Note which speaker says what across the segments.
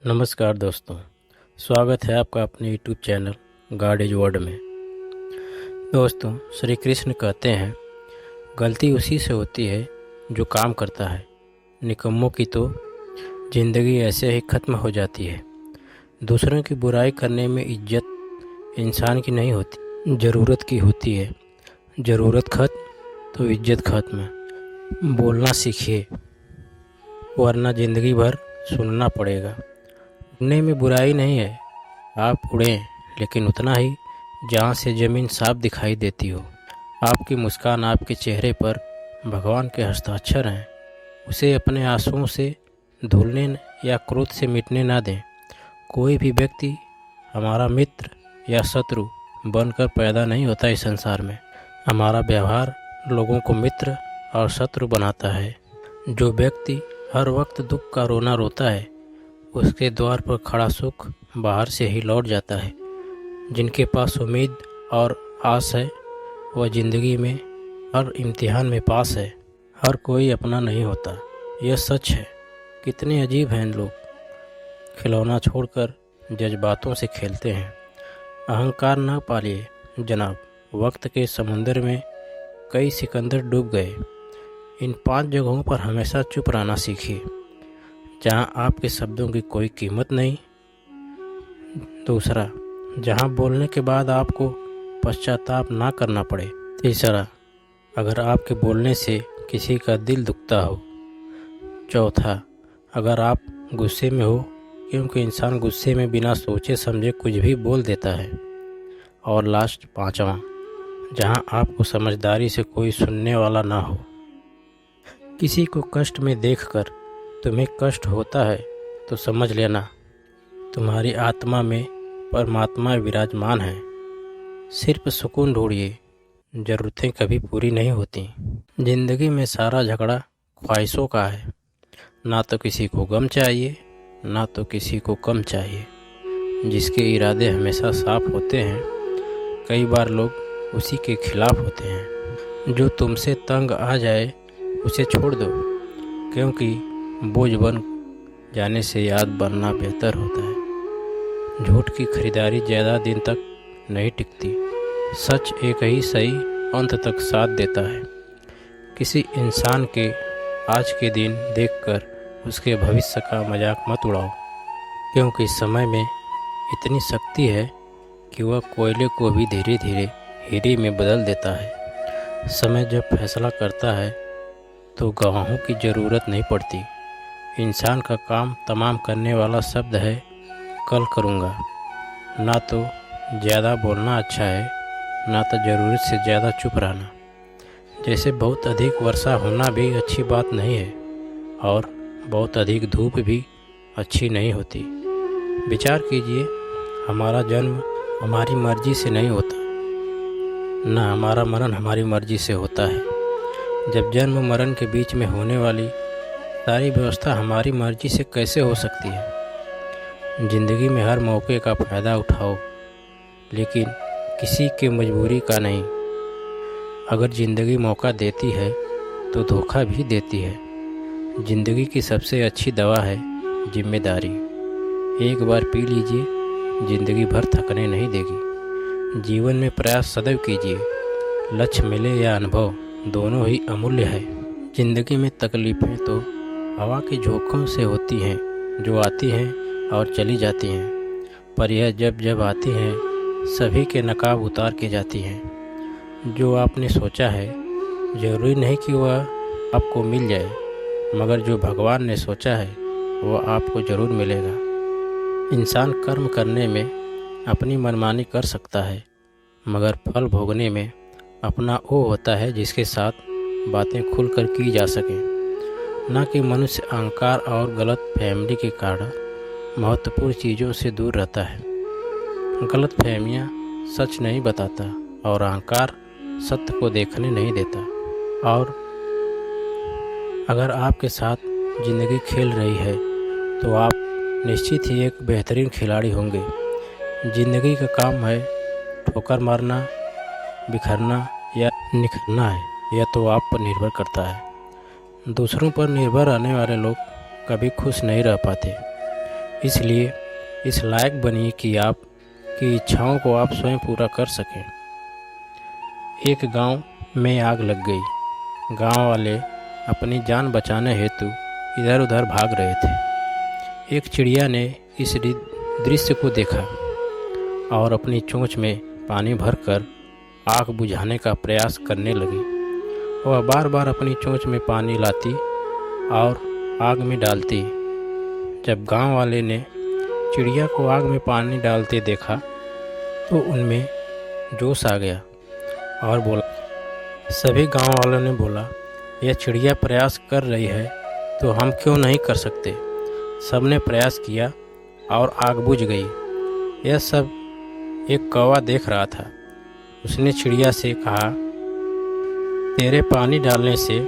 Speaker 1: नमस्कार दोस्तों, स्वागत है आपका अपने YouTube channel God is word में। दोस्तों, श्री कृष्ण कहते हैं गलती उसी से होती है जो काम करता है, निकम्मों की तो ज़िंदगी ऐसे ही ख़त्म हो जाती है। दूसरों की बुराई करने में इज्जत इंसान की नहीं होती, ज़रूरत की होती है। ज़रूरत ख़त्म तो इज्जत ख़त्म। बोलना सीखिए, वरना ज़िंदगी भर सुनना पड़ेगा। उड़ने में बुराई नहीं है, आप उड़ें लेकिन उतना ही जहाँ से ज़मीन साफ दिखाई देती हो। आपकी मुस्कान आपके चेहरे पर भगवान के हस्ताक्षर हैं, उसे अपने आंसुओं से धुलने या क्रोध से मिटने ना दें। कोई भी व्यक्ति हमारा मित्र या शत्रु बनकर पैदा नहीं होता इस संसार में। हमारा व्यवहार लोगों को मित्र और शत्रु बनाता है। जो व्यक्ति हर वक्त दुख का रोना रोता है, उसके द्वार पर खड़ा सुख बाहर से ही लौट जाता है। जिनके पास उम्मीद और आस है, वह ज़िंदगी में हर इम्तिहान में पास है। हर कोई अपना नहीं होता, यह सच है। कितने अजीब हैं लोग, खिलौना छोड़कर जज्बातों से खेलते हैं। अहंकार ना पालिए जनाब, वक्त के समुंदर में कई सिकंदर डूब गए। इन 5 जगहों पर हमेशा चुप रहना सीखिए, जहाँ आपके शब्दों की कोई कीमत नहीं। दूसरा, जहाँ बोलने के बाद आपको पश्चाताप ना करना पड़े। तीसरा, अगर आपके बोलने से किसी का दिल दुखता हो। चौथा, अगर आप गुस्से में हो, क्योंकि इंसान गुस्से में बिना सोचे समझे कुछ भी बोल देता है। और लास्ट 5वां, जहाँ आपको समझदारी से कोई सुनने वाला ना हो। किसी को कष्ट में देखकर तुम्हें कष्ट होता है तो समझ लेना तुम्हारी आत्मा में परमात्मा विराजमान है। सिर्फ सुकून ढूंढिए, ज़रूरतें कभी पूरी नहीं होती। ज़िंदगी में सारा झगड़ा ख्वाहिशों का है, ना तो किसी को गम चाहिए ना तो किसी को कम चाहिए। जिसके इरादे हमेशा साफ होते हैं, कई बार लोग उसी के खिलाफ होते हैं। जो तुमसे तंग आ जाए उसे छोड़ दो, क्योंकि बोझ बन जाने से याद बनना बेहतर होता है। झूठ की खरीदारी ज़्यादा दिन तक नहीं टिकती। सच एक ही सही अंत तक साथ देता है। किसी इंसान के आज के दिन देखकर उसके भविष्य का मजाक मत उड़ाओ, क्योंकि समय में इतनी शक्ति है कि वह कोयले को भी धीरे धीरे हीरे में बदल देता है। समय जब फैसला करता है तो गवाहों की ज़रूरत नहीं पड़ती। इंसान का काम तमाम करने वाला शब्द है कल करूँगा। ना तो ज़्यादा बोलना अच्छा है, ना तो ज़रूरत से ज़्यादा चुप रहना। जैसे बहुत अधिक वर्षा होना भी अच्छी बात नहीं है, और बहुत अधिक धूप भी अच्छी नहीं होती। विचार कीजिए, हमारा जन्म हमारी मर्ज़ी से नहीं होता, ना हमारा मरण हमारी मर्ज़ी से होता है। जब जन्म मरण के बीच में होने वाली सारी व्यवस्था हमारी मर्ज़ी से कैसे हो सकती है। ज़िंदगी में हर मौके का फ़ायदा उठाओ, लेकिन किसी के मजबूरी का नहीं। अगर ज़िंदगी मौका देती है तो धोखा भी देती है। ज़िंदगी की सबसे अच्छी दवा है जिम्मेदारी। एक बार पी लीजिए, ज़िंदगी भर थकने नहीं देगी। जीवन में प्रयास सदैव कीजिए, लक्ष्य मिले या अनुभव, दोनों ही अमूल्य है। ज़िंदगी में तकलीफ़ें तो हवा के झोंकों से होती हैं, जो आती हैं और चली जाती हैं, पर यह जब जब आती हैं सभी के नकाब उतार के जाती हैं। जो आपने सोचा है ज़रूरी नहीं कि वह आपको मिल जाए, मगर जो भगवान ने सोचा है वह आपको ज़रूर मिलेगा। इंसान कर्म करने में अपनी मनमानी कर सकता है, मगर फल भोगने में अपना वो होता है जिसके साथ बातें खुलकर की जा सकें। ना कि मनुष्य अहंकार और गलत फहमी के कारण महत्वपूर्ण चीज़ों से दूर रहता है। गलत फहमियाँ सच नहीं बताता, और अहंकार सत्य को देखने नहीं देता। और अगर आपके साथ ज़िंदगी खेल रही है तो आप निश्चित ही एक बेहतरीन खिलाड़ी होंगे। ज़िंदगी का काम है ठोकर मारना, बिखरना या निखरना है, यह तो आप पर निर्भर करता है। दूसरों पर निर्भर रहने वाले लोग कभी खुश नहीं रह पाते। इसलिए इस लायक बनिए कि आपकी इच्छाओं को आप स्वयं पूरा कर सकें। एक गांव में आग लग गई। गांव वाले अपनी जान बचाने हेतु इधर उधर भाग रहे थे। एक चिड़िया ने इस दृश्य को देखा और अपनी चोंच में पानी भरकर आग बुझाने का प्रयास करने लगी। वह बार बार अपनी चोंच में पानी लाती और आग में डालती। जब गांव वाले ने चिड़िया को आग में पानी डालते देखा तो उनमें जोश आ गया और बोला, सभी गांव वालों ने बोला, यह चिड़िया प्रयास कर रही है तो हम क्यों नहीं कर सकते। सबने प्रयास किया और आग बुझ गई। यह सब एक कौवा देख रहा था। उसने चिड़िया से कहा, तेरे पानी डालने से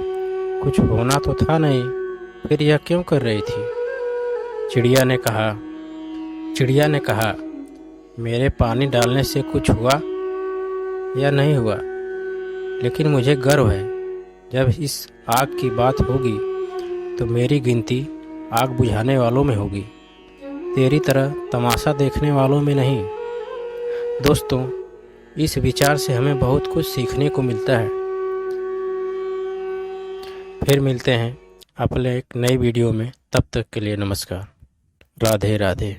Speaker 1: कुछ होना तो था नहीं, फिर यह क्यों कर रही थी। चिड़िया ने कहा, मेरे पानी डालने से कुछ हुआ या नहीं हुआ, लेकिन मुझे गर्व है जब इस आग की बात होगी तो मेरी गिनती आग बुझाने वालों में होगी, तेरी तरह तमाशा देखने वालों में नहीं। दोस्तों, इस विचार से हमें बहुत कुछ सीखने को मिलता है। फिर मिलते हैं अपने एक नई वीडियो में, तब तक के लिए नमस्कार। राधे राधे।